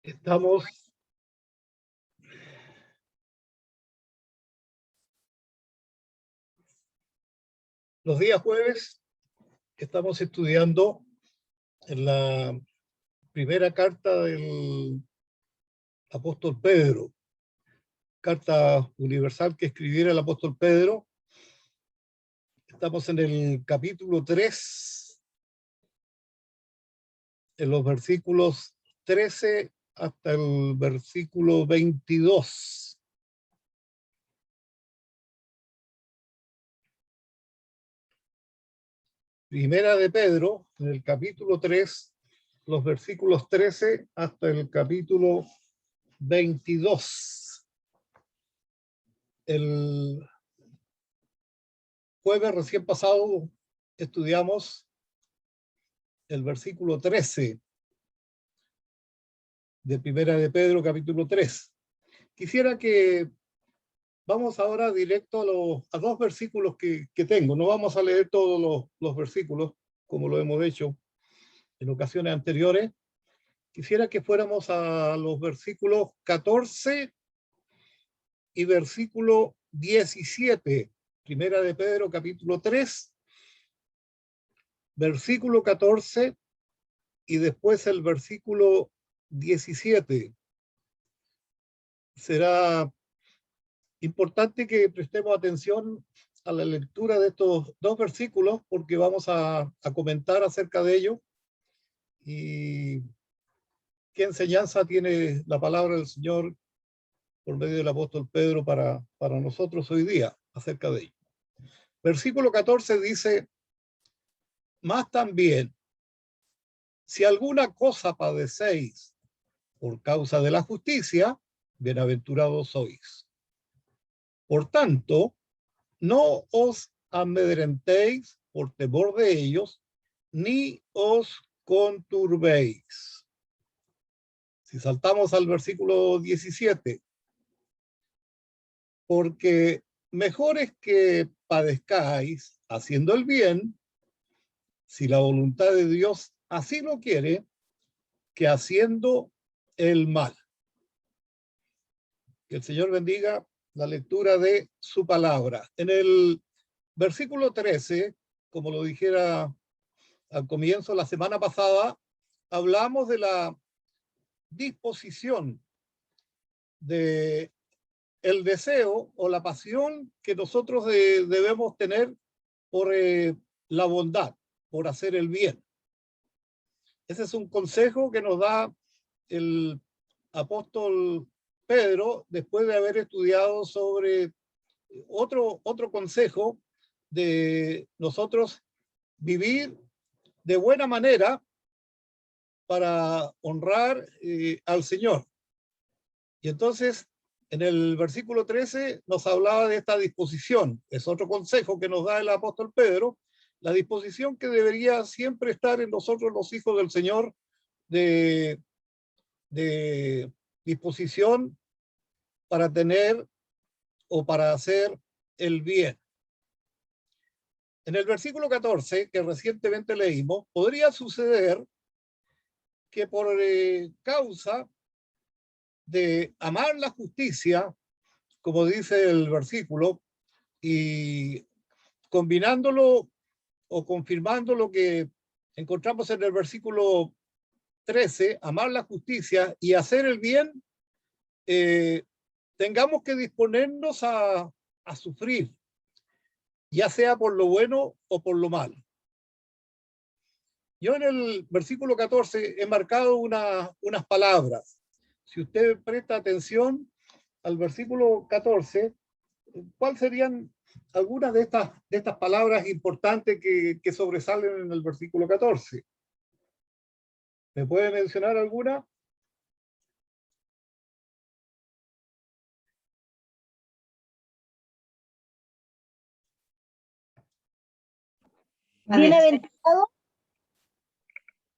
Estamos los días jueves, estamos estudiando en la primera carta del apóstol Pedro, carta universal que escribiera el apóstol Pedro. Estamos en el capítulo 3, en los versículos 13 hasta el versículo 22. Primera de Pedro, en el capítulo 3, los versículos 13 hasta el capítulo 22. El jueves recién pasado estudiamos el versículo 13 de Primera de Pedro, capítulo 3. Quisiera que vamos ahora directo a dos versículos que tengo. No vamos a leer todos los versículos, como lo hemos hecho en ocasiones anteriores. Quisiera que fuéramos a los versículos 14 y versículo 17. Primera de Pedro, capítulo 3, versículo 14 y después el versículo 17. Será importante que prestemos atención a la lectura de estos dos versículos porque vamos a comentar acerca de ello y qué enseñanza tiene la palabra del Señor por medio del apóstol Pedro para nosotros hoy día acerca de ello. Versículo 14 dice: más también, si alguna cosa padecéis por causa de la justicia, bienaventurados sois. Por tanto, no os amedrentéis por temor de ellos, ni os conturbéis. Si saltamos al versículo 17, porque mejor es que padezcáis haciendo el bien, si la voluntad de Dios así lo quiere, que haciendo el mal. Que el Señor bendiga la lectura de su palabra. En el versículo 13, como lo dijera al comienzo la semana pasada, hablamos de la disposición de el deseo o la pasión que nosotros debemos tener por la bondad, por hacer el bien. Ese es un consejo que nos da el apóstol Pedro después de haber estudiado sobre otro consejo de nosotros vivir de buena manera para honrar al Señor. Y entonces, en el versículo 13 nos hablaba de esta disposición. Es otro consejo que nos da el apóstol Pedro, la disposición que debería siempre estar en nosotros los hijos del Señor, de disposición para tener o para hacer el bien. En el versículo 14, que recientemente leímos, podría suceder que por causa de amar la justicia, como dice el versículo, y combinándolo o confirmando lo que encontramos en el versículo 13, amar la justicia y hacer el bien, tengamos que disponernos a sufrir, ya sea por lo bueno o por lo malo. Yo en el versículo 14 he marcado unas palabras. Si usted presta atención al versículo 14, ¿cuáles serían algunas de estas palabras importantes que sobresalen en el versículo 14? ¿Me puede mencionar alguna? Bienaventurado.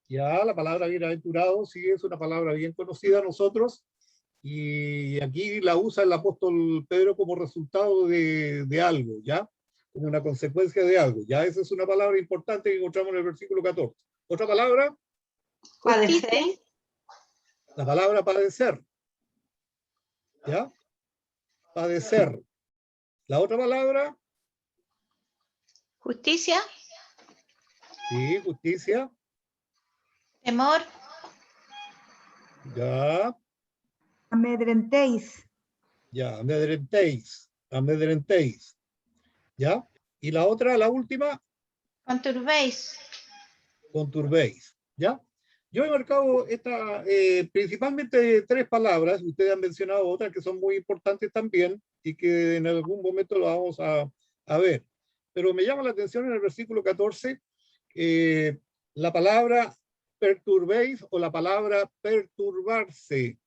Ya, la palabra bienaventurado sí es una palabra bien conocida a nosotros y aquí la usa el apóstol Pedro como resultado de algo, ¿ya? Como una consecuencia de algo. Ya esa es una palabra importante que encontramos en el versículo 14. ¿Otra palabra? Padecer. La palabra padecer. ¿Ya? Padecer. La otra palabra, Justicia. sí, justicia. Temor. Ya, Amedrentéis. ya, amedrentéis, amedrentéis. ¿Ya? Y la otra, la última, Conturbéis. conturbéis. ¿Ya? Yo he marcado principalmente tres palabras, ustedes han mencionado otras que son muy importantes también y que en algún momento lo vamos a ver. Pero me llama la atención en el versículo 14 la palabra perturbéis o la palabra perturbarse.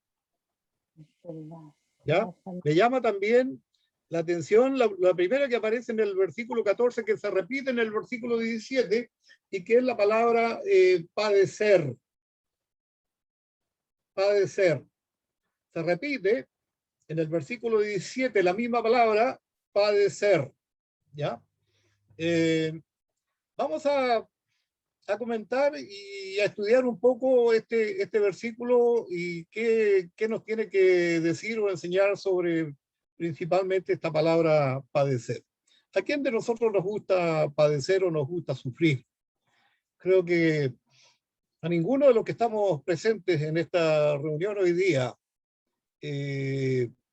¿Ya? Me llama también la atención la primera que aparece en el versículo 14, que se repite en el versículo 17, y que es la palabra padecer. Padecer. Se repite en el versículo 17 la misma palabra, padecer. ¿Ya? Vamos a comentar y a estudiar un poco este versículo y qué nos tiene que decir o enseñar sobre principalmente esta palabra padecer. ¿A quién de nosotros nos gusta padecer o nos gusta sufrir? Creo que a ninguno de los que estamos presentes en esta reunión hoy día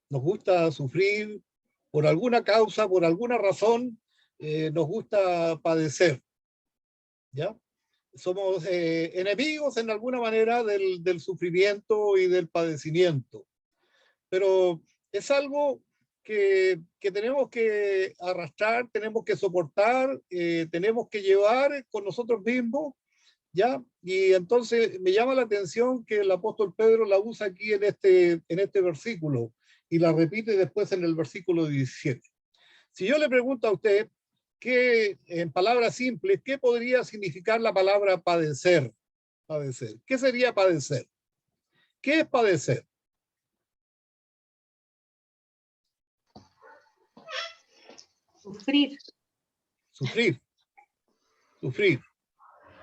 nos gusta sufrir por alguna causa, por alguna razón, nos gusta padecer. ¿Ya? Somos enemigos en alguna manera del sufrimiento y del padecimiento. Pero es algo que tenemos que arrastrar, tenemos que soportar, tenemos que llevar con nosotros mismos, ¿ya? Y entonces me llama la atención que el apóstol Pedro la usa aquí en este versículo y la repite después en el versículo 17. Si yo le pregunto a usted, en palabras simples, ¿qué podría significar la palabra padecer? Padecer. ¿Qué sería padecer? ¿Qué es padecer? Sufrir. Sufrir, sufrir,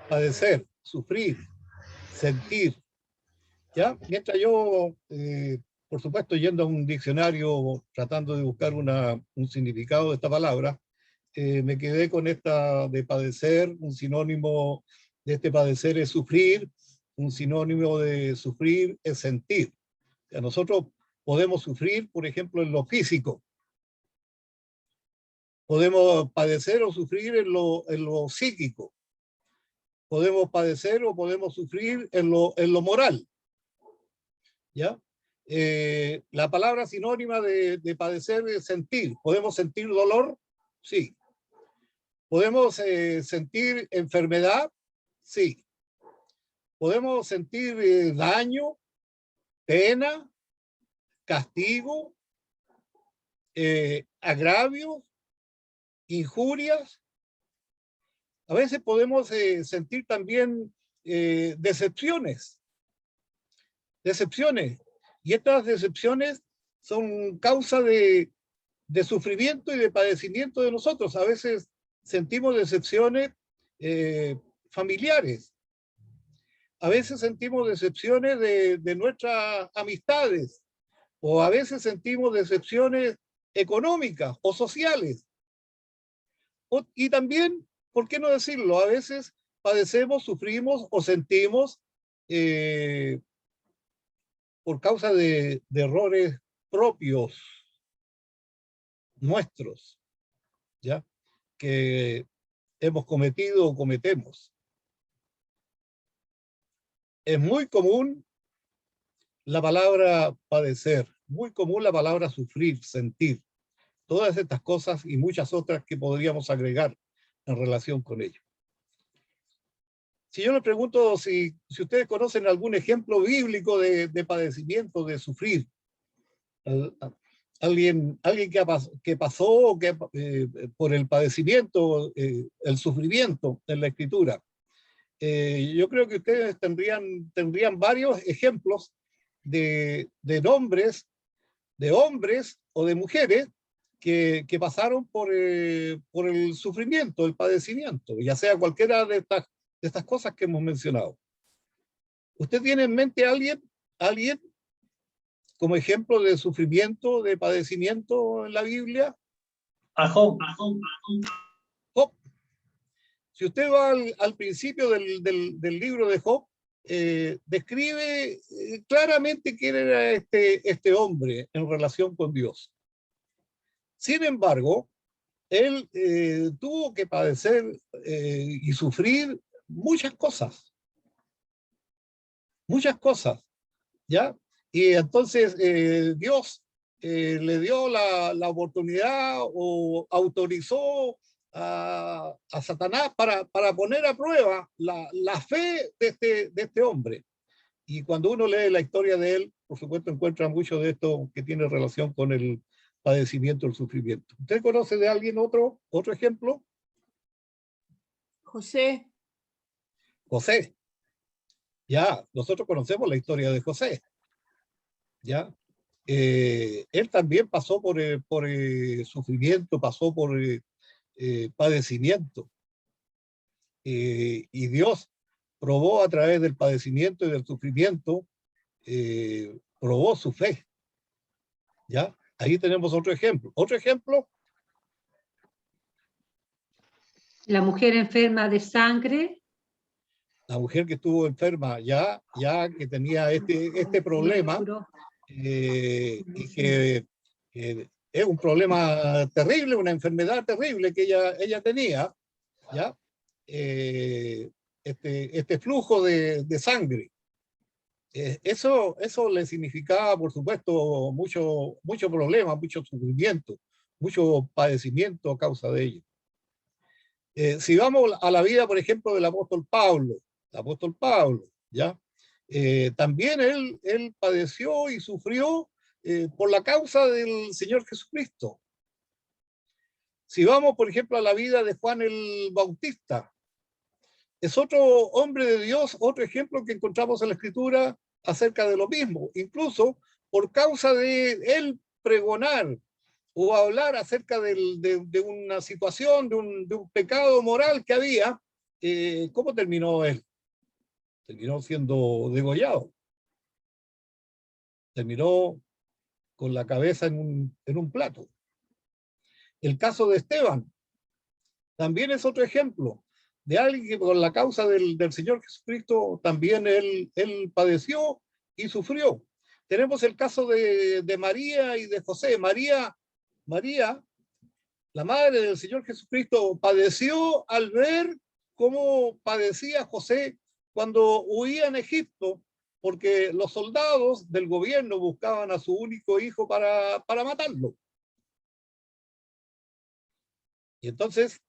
padecer, sufrir, sentir. ¿Ya? Mientras yo, por supuesto, yendo a un diccionario tratando de buscar un significado de esta palabra, me quedé con esta de padecer, un sinónimo de este padecer es sufrir, un sinónimo de sufrir es sentir. O sea, nosotros podemos sufrir, por ejemplo, en lo físico. Podemos padecer o sufrir en lo psíquico. Podemos padecer o podemos sufrir en lo moral. ¿Ya? La palabra sinónima de padecer es sentir. ¿Podemos sentir dolor? Sí. ¿Podemos sentir enfermedad? Sí. ¿Podemos sentir daño, pena, castigo, agravios, injurias? A veces podemos sentir también decepciones. Decepciones. Y estas decepciones son causa de sufrimiento y de padecimiento de nosotros. A veces sentimos decepciones familiares. A veces sentimos decepciones de nuestras amistades. O a veces sentimos decepciones económicas o sociales. Y también, ¿por qué no decirlo? A veces padecemos, sufrimos o sentimos por causa de errores propios nuestros, ¿ya? Que hemos cometido o cometemos. Es muy común la palabra padecer, muy común la palabra sufrir, sentir. Todas estas cosas y muchas otras que podríamos agregar en relación con ello. Si yo les pregunto si ustedes conocen algún ejemplo bíblico de padecimiento, de sufrir, alguien que pasó por el padecimiento, el sufrimiento en la Escritura. Yo creo que ustedes tendrían varios ejemplos de nombres, de hombres o de mujeres que pasaron por el sufrimiento, el padecimiento, ya sea cualquiera de estas cosas que hemos mencionado. ¿Usted tiene en mente a alguien ¿Alguien como ejemplo de sufrimiento, de padecimiento en la Biblia? A Job. Job. Si usted va al principio del libro de Job, describe claramente quién era este hombre en relación con Dios. Sin embargo, él tuvo que padecer y sufrir muchas cosas, ¿ya? Y entonces Dios le dio la oportunidad o autorizó a Satanás para poner a prueba la fe de este hombre. Y cuando uno lee la historia de él, por supuesto encuentra mucho de esto que tiene relación con el padecimiento, el sufrimiento. ¿Usted conoce de alguien otro ejemplo? José. José. Ya, nosotros conocemos la historia de José. Ya. Él también pasó por sufrimiento, pasó por padecimiento. Y Dios probó a través del padecimiento y del sufrimiento, probó su fe. ¿Ya? Ahí tenemos otro ejemplo. Otro ejemplo. La mujer enferma de sangre. La mujer que estuvo enferma ya que tenía este problema, y que es un problema terrible, una enfermedad terrible que ella tenía, ¿ya? Este flujo de sangre. Eso le significaba, por supuesto, mucho problema, mucho sufrimiento, mucho padecimiento a causa de ello. Si vamos a la vida, por ejemplo, del apóstol Pablo, ¿ya? También él padeció y sufrió por la causa del Señor Jesucristo. Si vamos, por ejemplo, a la vida de Juan el Bautista, es otro hombre de Dios, otro ejemplo que encontramos en la Escritura acerca de lo mismo. Incluso por causa de él pregonar o hablar acerca de una situación, de un pecado moral que había, ¿cómo terminó él? Terminó siendo degollado. Terminó con la cabeza en un plato. El caso de Esteban también es otro ejemplo de alguien que por la causa del Señor Jesucristo también él padeció y sufrió. Tenemos el caso de María y de José. María, la madre del Señor Jesucristo, padeció al ver cómo padecía José cuando huía en Egipto, porque los soldados del gobierno buscaban a su único hijo para matarlo. Y entonces,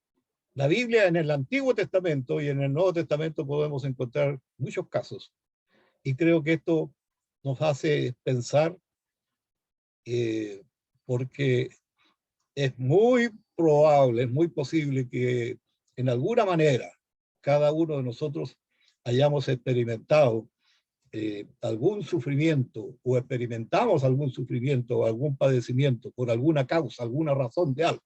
la Biblia en el Antiguo Testamento y en el Nuevo Testamento podemos encontrar muchos casos. Y creo que esto nos hace pensar, porque es muy probable, es muy posible que en alguna manera cada uno de nosotros hayamos experimentado algún sufrimiento o experimentamos algún sufrimiento o algún padecimiento por alguna causa, alguna razón de algo.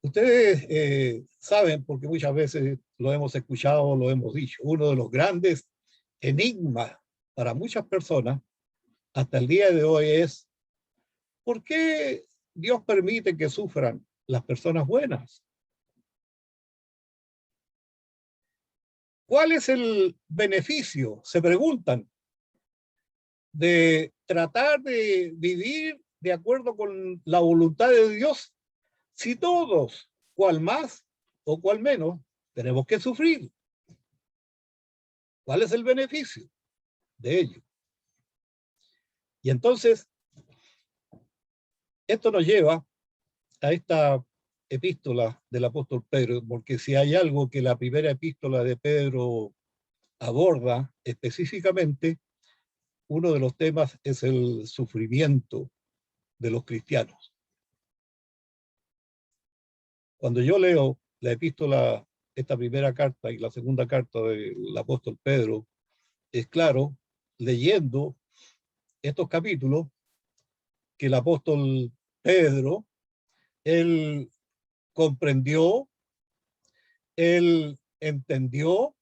Ustedes saben, porque muchas veces lo hemos escuchado, lo hemos dicho, uno de los grandes enigmas para muchas personas hasta el día de hoy es ¿por qué Dios permite que sufran las personas buenas? ¿Cuál es el beneficio, se preguntan, de tratar de vivir de acuerdo con la voluntad de Dios si todos, cual más o cual menos, tenemos que sufrir? ¿Cuál es el beneficio de ello? Y entonces, esto nos lleva a esta epístola del apóstol Pedro, porque si hay algo que la primera epístola de Pedro aborda específicamente, uno de los temas es el sufrimiento de los cristianos. Cuando yo leo la epístola, esta primera carta y la segunda carta del apóstol Pedro, es claro, leyendo estos capítulos, que el apóstol Pedro, él comprendió, él entendió,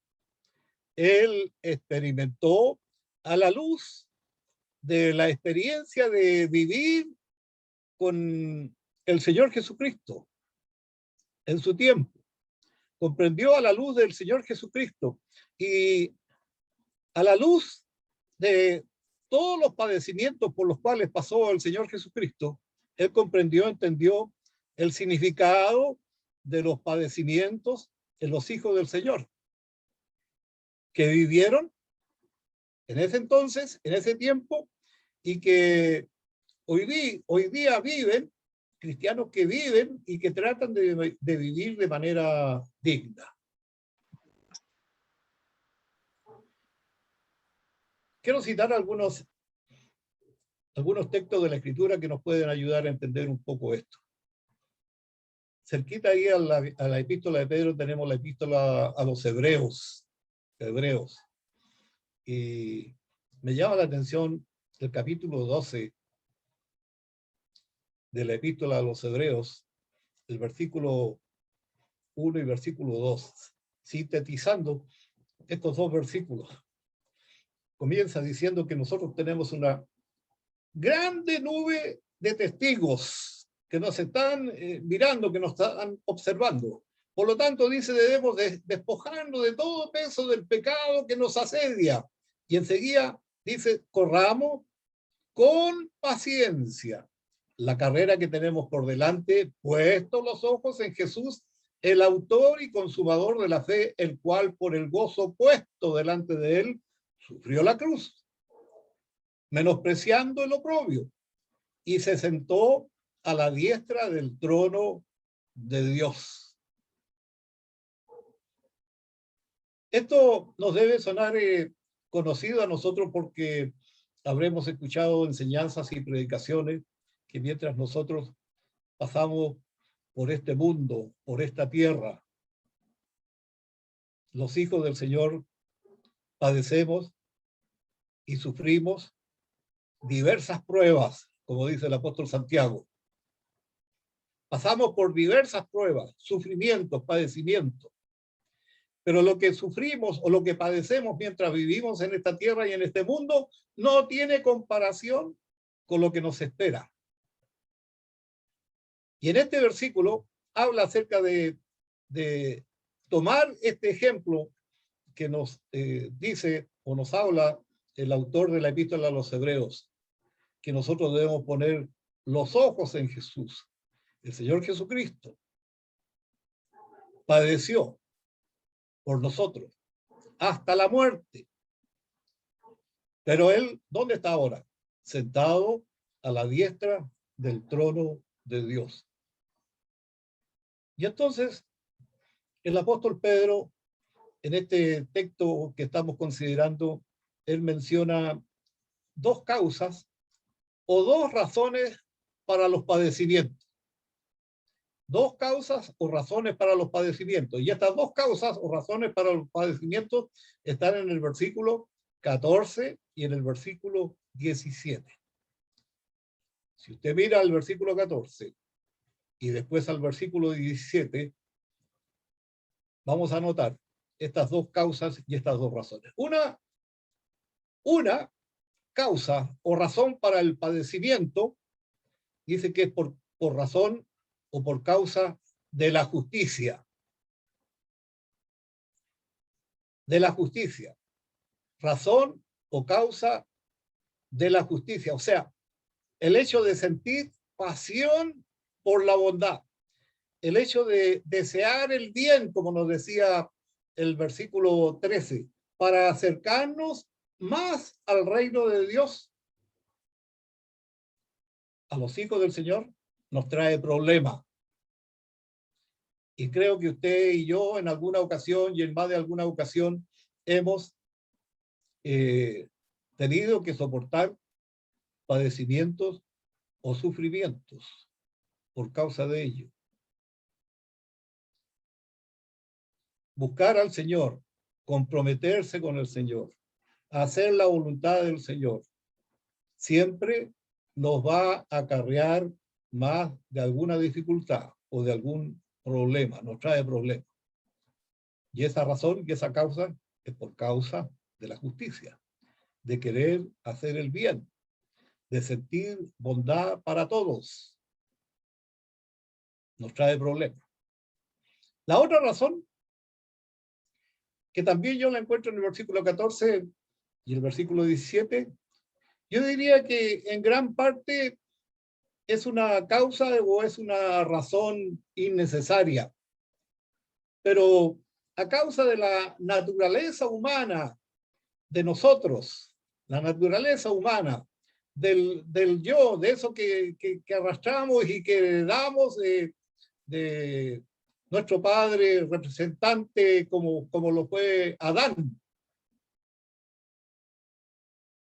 él experimentó a la luz de la experiencia de vivir con el Señor Jesucristo en su tiempo. Comprendió a la luz del Señor Jesucristo y a la luz de todos los padecimientos por los cuales pasó el Señor Jesucristo, él comprendió, entendió el significado de los padecimientos en los hijos del Señor, que vivieron en ese entonces, en ese tiempo, y que hoy día viven, cristianos que viven y que tratan de vivir de manera digna. Quiero citar algunos textos de la Escritura que nos pueden ayudar a entender un poco esto. Cerquita ahí a la epístola de Pedro tenemos la epístola a los Hebreos. Y me llama la atención el capítulo 12 de la epístola a los Hebreos, el versículo 1 y versículo 2, sintetizando estos dos versículos. Comienza diciendo que nosotros tenemos una grande nube de testigos que nos están mirando, que nos están observando. Por lo tanto, dice, debemos despojarnos de todo peso del pecado que nos asedia. Y enseguida dice, corramos con paciencia la carrera que tenemos por delante, puestos los ojos en Jesús, el autor y consumador de la fe, el cual por el gozo puesto delante de él, sufrió la cruz, menospreciando el oprobio, y se sentó a la diestra del trono de Dios. Esto nos debe sonar conocido a nosotros porque habremos escuchado enseñanzas y predicaciones que mientras nosotros pasamos por este mundo, por esta tierra, los hijos del Señor padecemos y sufrimos diversas pruebas, como dice el apóstol Santiago. Pasamos por diversas pruebas, sufrimientos, padecimientos. Pero lo que sufrimos o lo que padecemos mientras vivimos en esta tierra y en este mundo no tiene comparación con lo que nos espera. Y en este versículo habla acerca de tomar este ejemplo que nos dice o nos habla el autor de la epístola a los Hebreos, que nosotros debemos poner los ojos en Jesús. El Señor Jesucristo padeció por nosotros hasta la muerte. Pero él, ¿dónde está ahora? Sentado a la diestra del trono de Dios. Y entonces, el apóstol Pedro, en este texto que estamos considerando, él menciona dos causas o dos razones para los padecimientos. Dos causas o razones para los padecimientos. Y estas dos causas o razones para los padecimientos están en el versículo 14 y en el versículo 17. Si usted mira el versículo 14 y después al versículo 17, vamos a notar estas dos causas y estas dos razones. Una causa o razón para el padecimiento dice que es por razón o por causa de la justicia. De la justicia. Razón o causa de la justicia. O sea, el hecho de sentir pasión por la bondad. El hecho de desear el bien, como nos decía el versículo 13, para acercarnos más al reino de Dios. A los hijos del Señor nos trae problemas. Y creo que usted y yo en alguna ocasión y en más de alguna ocasión hemos tenido que soportar padecimientos o sufrimientos por causa de ello. Buscar al Señor, comprometerse con el Señor, hacer la voluntad del Señor, siempre nos va a acarrear más de alguna dificultad o de algún problema, nos trae problemas. Y esa razón y esa causa es por causa de la justicia, de querer hacer el bien, de sentir bondad para todos. Nos trae problemas. La otra razón, que también yo la encuentro en el versículo 14 y el versículo 17, yo diría que en gran parte es una causa o es una razón innecesaria. Pero a causa de la naturaleza humana de nosotros, la naturaleza humana del yo, de eso que arrastramos y que heredamos de nuestro padre representante como lo fue Adán,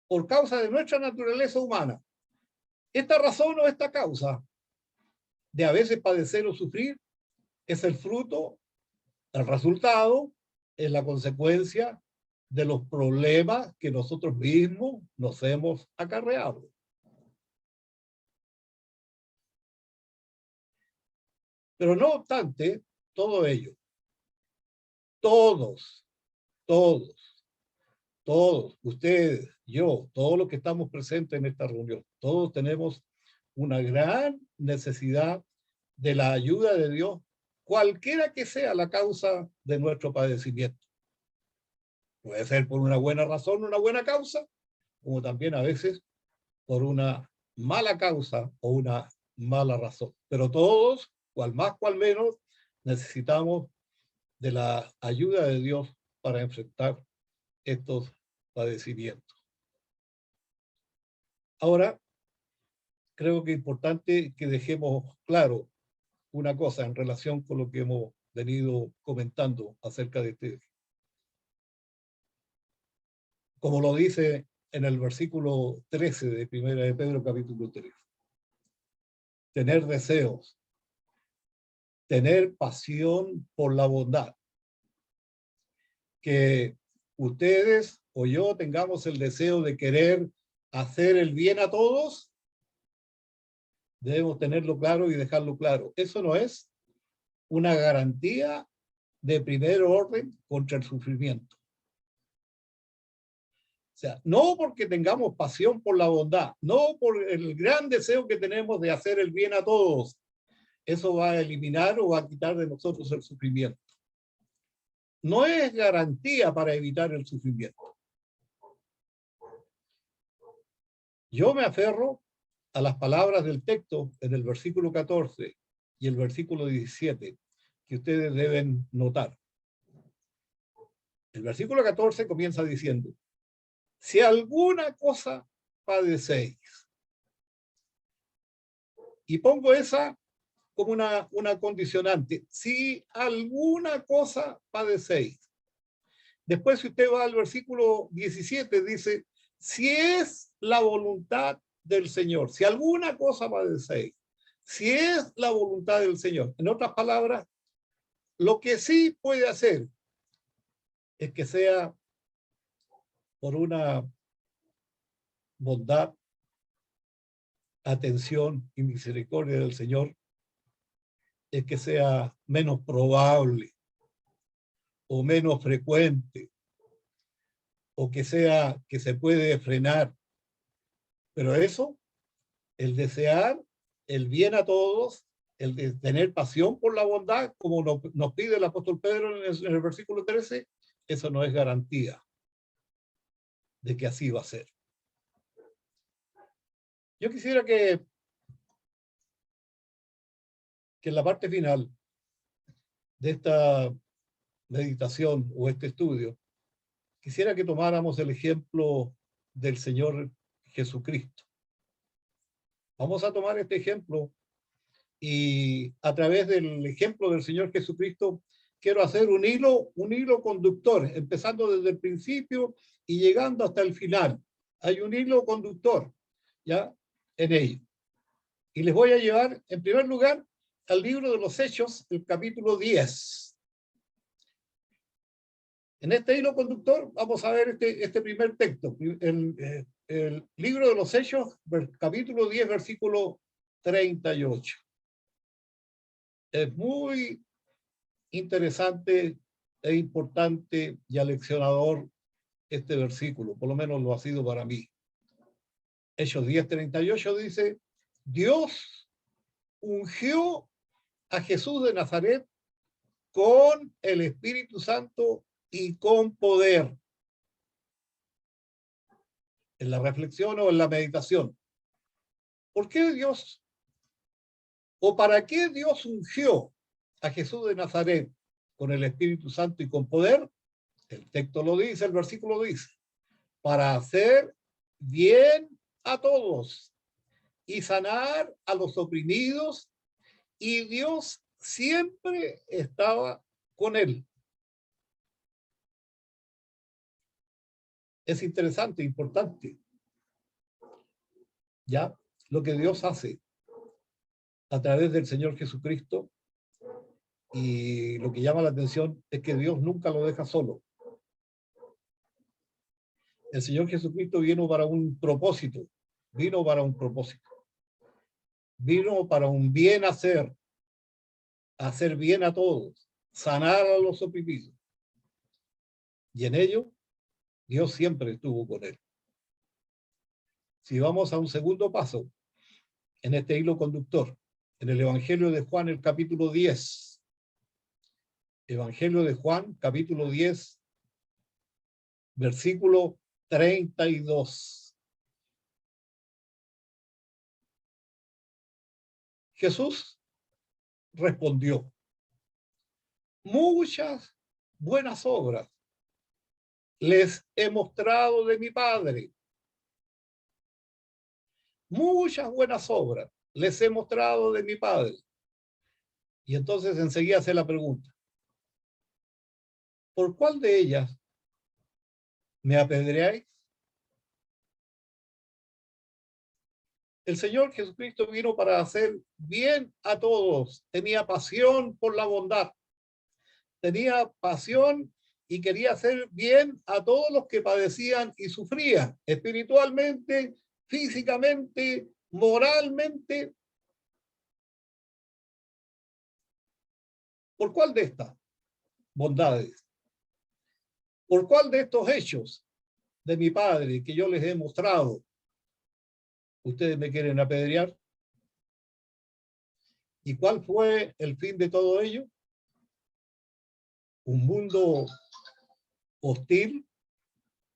por causa de nuestra naturaleza humana. Esta razón o esta causa de a veces padecer o sufrir es el fruto, el resultado, es la consecuencia de los problemas que nosotros mismos nos hemos acarreado. Pero no obstante, todo ello, todos, ustedes, yo, todos los que estamos presentes en esta reunión, todos tenemos una gran necesidad de la ayuda de Dios, cualquiera que sea la causa de nuestro padecimiento. Puede ser por una buena razón, una buena causa, como también a veces por una mala causa o una mala razón. Pero todos, cual más, cual menos, necesitamos de la ayuda de Dios para enfrentar estos padecimientos. Ahora, creo que es importante que dejemos claro una cosa en relación con lo que hemos venido comentando acerca de este. Como lo dice en el versículo 13 de Primera de Pedro, capítulo 3. Tener deseos, tener pasión por la bondad. Que ustedes o yo tengamos el deseo de querer hacer el bien a todos, debemos tenerlo claro y dejarlo claro. Eso no es una garantía de primer orden contra el sufrimiento. O sea, no porque tengamos pasión por la bondad, no por el gran deseo que tenemos de hacer el bien a todos, eso va a eliminar o va a quitar de nosotros el sufrimiento. No es garantía para evitar el sufrimiento. Yo me aferro a las palabras del texto en el versículo 14 y el versículo 17, que ustedes deben notar. El versículo 14 comienza diciendo: si alguna cosa padecéis. Y pongo esa como una condicionante. Si alguna cosa padecéis. Después, si usted va al versículo 17, dice: si es la voluntad del Señor, si alguna cosa padecéis, si es la voluntad del Señor. En otras palabras, lo que sí puede hacer es que sea por una bondad, atención y misericordia del Señor, es que sea menos probable o menos frecuente, o que sea que se puede frenar. Pero eso, el desear el bien a todos, el de tener pasión por la bondad, como nos pide el apóstol Pedro en el versículo 13, eso no es garantía de que así va a ser. Yo quisiera que en la parte final de esta meditación o este estudio, quisiera que tomáramos el ejemplo del Señor Jesucristo. Vamos a tomar este ejemplo y a través del ejemplo del Señor Jesucristo quiero hacer un hilo conductor, empezando desde el principio y llegando hasta el final. Hay un hilo conductor, ¿ya? En ello. Y les voy a llevar, en primer lugar, al libro de los Hechos, el capítulo 10. En este hilo conductor vamos a ver este primer texto, el libro de los Hechos, capítulo 10, versículo 38. Es muy interesante es importante y aleccionador este versículo, por lo menos lo ha sido para mí. Hechos 10:38 dice, Dios ungió a Jesús de Nazaret con el Espíritu Santo y con poder. En la reflexión o en la meditación. ¿Por qué Dios o para qué Dios ungió a Jesús de Nazaret con el Espíritu Santo y con poder? El texto lo dice, el versículo dice, para hacer bien a todos y sanar a los oprimidos, y Dios siempre estaba con él. Es interesante, importante. Ya, lo que Dios hace a través del Señor Jesucristo, y lo que llama la atención es que Dios nunca lo deja solo. El Señor Jesucristo vino para un propósito, vino para un propósito, vino para un bien hacer bien a todos, sanar a los oprimidos. Y en ello, Dios siempre estuvo con él. Si vamos a un segundo paso, en este hilo conductor, en el Evangelio de Juan, el capítulo 10. Evangelio de Juan, capítulo 10, versículo 32. Jesús respondió, muchas buenas obras les he mostrado de mi Padre. Muchas buenas obras les he mostrado de mi Padre. Y entonces enseguida hace la pregunta, ¿por cuál de ellas me apedreáis? El Señor Jesucristo vino para hacer bien a todos. Tenía pasión por la bondad. Tenía pasión y quería hacer bien a todos los que padecían y sufrían espiritualmente, físicamente, moralmente. ¿Por cuál de estas bondades? ¿Por cuál de estos hechos de mi Padre que yo les he mostrado ustedes me quieren apedrear? ¿Y cuál fue el fin de todo ello? Un mundo hostil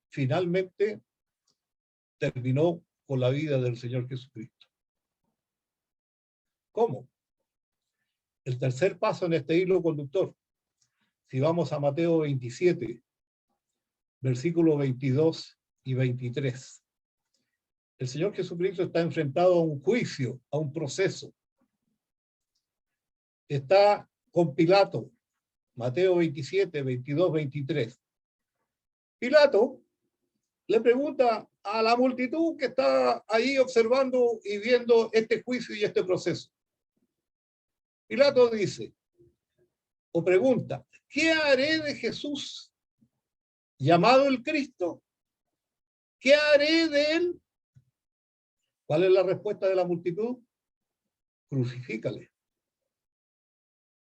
finalmente terminó con la vida del Señor Jesucristo. ¿Cómo? El tercer paso en este hilo conductor. Si vamos a Mateo 27, versículos 22 y 23. El Señor Jesucristo está enfrentado a un juicio, a un proceso. Está con Pilato. Mateo 27, 22, 23. Pilato le pregunta a la multitud que está ahí observando y viendo este juicio y este proceso. Pilato dice, o pregunta, ¿qué haré de Jesús llamado el Cristo? ¿Qué haré de él? ¿Cuál es la respuesta de la multitud? Crucifícale.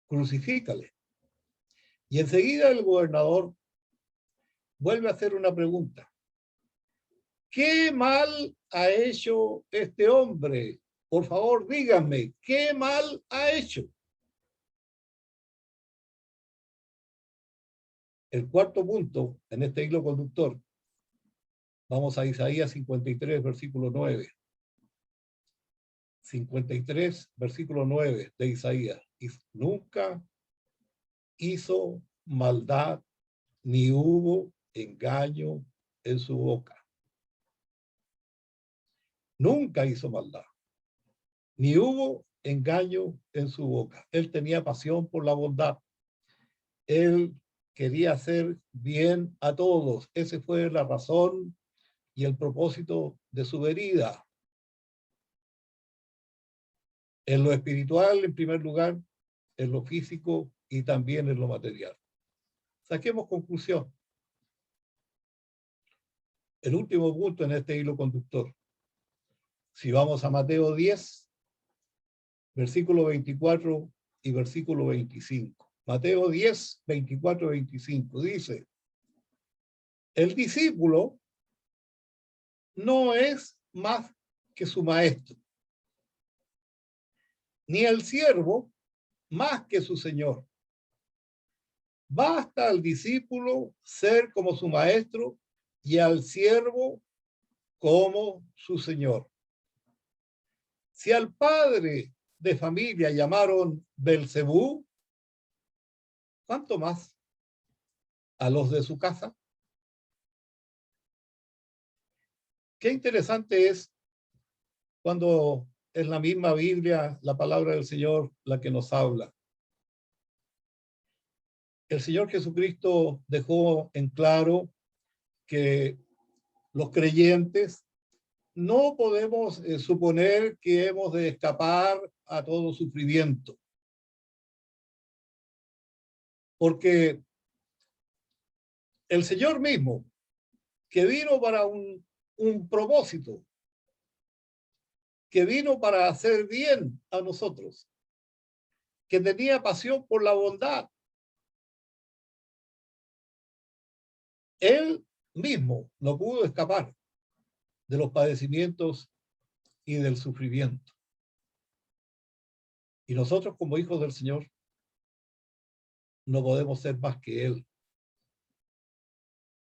Crucifícale. Y enseguida el gobernador vuelve a hacer una pregunta. ¿Qué mal ha hecho este hombre? Por favor, díganme, ¿qué mal ha hecho? El cuarto punto en este hilo conductor. Vamos a Isaías 53, versículo 9. 53, versículo 9 de Isaías. Y nunca hizo maldad, ni hubo engaño en su boca. Nunca hizo maldad, ni hubo engaño en su boca. Él tenía pasión por la bondad. Él quería hacer bien a todos. Esa fue la razón y el propósito de su venida. En lo espiritual, en primer lugar, en lo físico y también en lo material. Saquemos conclusión. El último punto en este hilo conductor. Si vamos a Mateo 10, versículo 24 y versículo 25. Mateo 10, 24, 25. Dice, el discípulo no es más que su maestro, ni el siervo más que su señor. Basta al discípulo ser como su maestro y al siervo como su señor. Si al padre de familia llamaron Belcebú, ¿cuánto más a los de su casa? Qué interesante es cuando es la misma Biblia, la palabra del Señor, la que nos habla. El Señor Jesucristo dejó en claro que los creyentes no podemos suponer que hemos de escapar a todo sufrimiento. Porque el Señor mismo, que vino para un propósito, que vino para hacer bien a nosotros, que tenía pasión por la bondad, Él mismo no pudo escapar de los padecimientos y del sufrimiento. Y nosotros como hijos del Señor no podemos ser más que Él.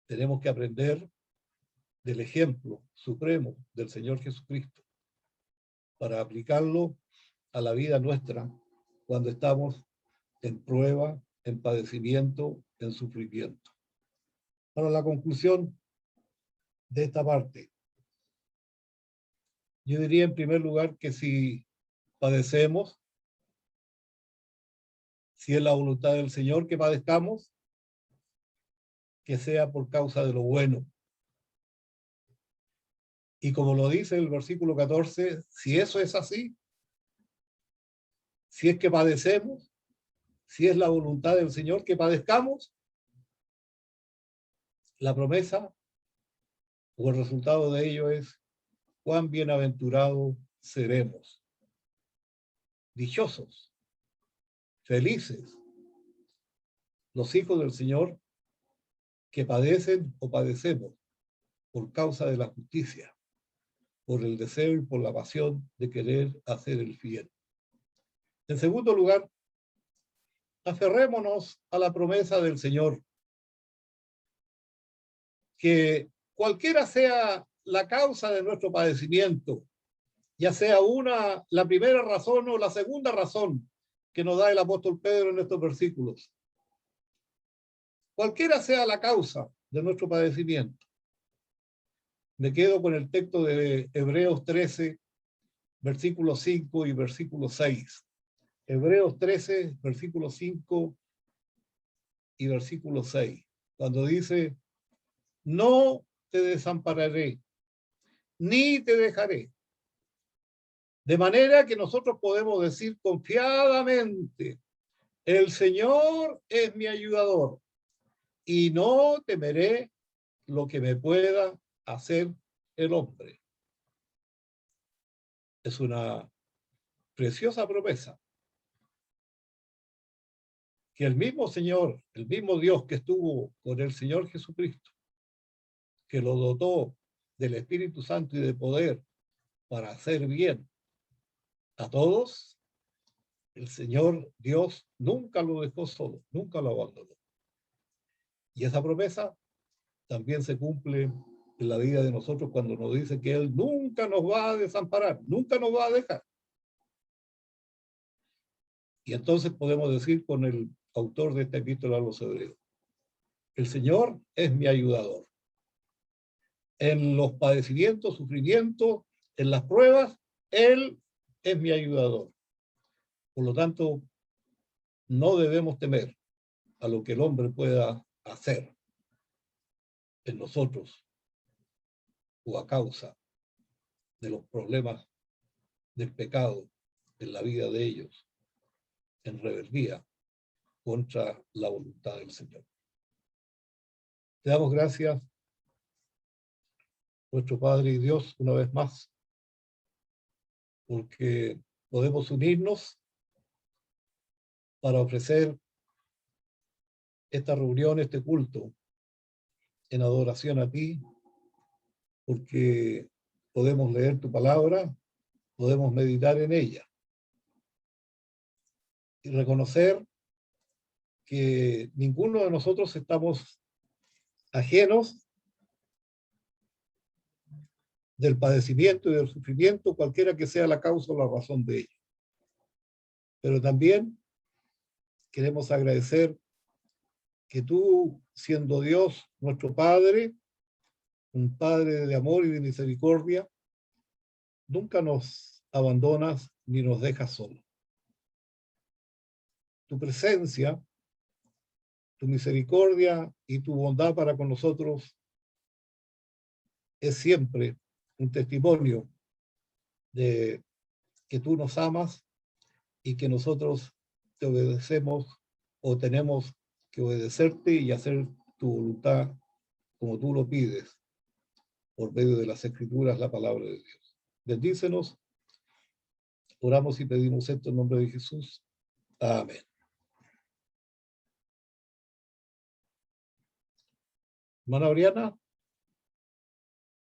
Tenemos que aprender del ejemplo supremo del Señor Jesucristo para aplicarlo a la vida nuestra cuando estamos en prueba, en padecimiento, en sufrimiento. Para la conclusión de esta parte, yo diría en primer lugar que si padecemos, si es la voluntad del Señor que padezcamos, que sea por causa de lo bueno. Y como lo dice el versículo 14, si eso es así, si es que padecemos, si es la voluntad del Señor que padezcamos, la promesa o el resultado de ello es cuán bienaventurados seremos, dichosos, felices, los hijos del Señor que padecen o padecemos por causa de la justicia, por el deseo y por la pasión de querer hacer el bien. En segundo lugar, aferrémonos a la promesa del Señor, que cualquiera sea la causa de nuestro padecimiento, ya sea la primera razón o la segunda razón que nos da el apóstol Pedro en estos versículos, cualquiera sea la causa de nuestro padecimiento. Me quedo con el texto de Hebreos 13, versículo 5 y versículo 6. Hebreos 13, versículo 5 y versículo 6. Cuando dice, no te desampararé, ni te dejaré. De manera que nosotros podemos decir confiadamente, el Señor es mi ayudador y no temeré lo que me pueda hacer el hombre. Es una preciosa promesa que el mismo Señor, el mismo Dios que estuvo con el Señor Jesucristo, que lo dotó del Espíritu Santo y de poder para hacer bien a todos, el Señor Dios nunca lo dejó solo, nunca lo abandonó. Y esa promesa también se cumple en la vida de nosotros cuando nos dice que Él nunca nos va a desamparar, nunca nos va a dejar. Y entonces podemos decir con el autor de esta epístola a los Hebreos, el Señor es mi ayudador. En los padecimientos, sufrimientos, en las pruebas, Él es mi ayudador. Por lo tanto, no debemos temer a lo que el hombre pueda hacer en nosotros o a causa de los problemas del pecado en la vida de ellos, en rebeldía contra la voluntad del Señor. Te damos gracias, nuestro Padre y Dios, una vez más, porque podemos unirnos para ofrecer esta reunión, este culto, en adoración a ti, porque podemos leer tu palabra, podemos meditar en ella y reconocer que ninguno de nosotros estamos ajenos del padecimiento y del sufrimiento, cualquiera que sea la causa o la razón de ello. Pero también queremos agradecer que tú, siendo Dios, nuestro Padre, un Padre de amor y de misericordia, nunca nos abandonas ni nos dejas solos. Tu presencia, tu misericordia y tu bondad para con nosotros es siempre un testimonio de que tú nos amas y que nosotros te obedecemos o tenemos que obedecerte y hacer tu voluntad como tú lo pides por medio de las Escrituras, la palabra de Dios. Bendícenos, oramos y pedimos esto en nombre de Jesús. Amén. Hermana Oriana.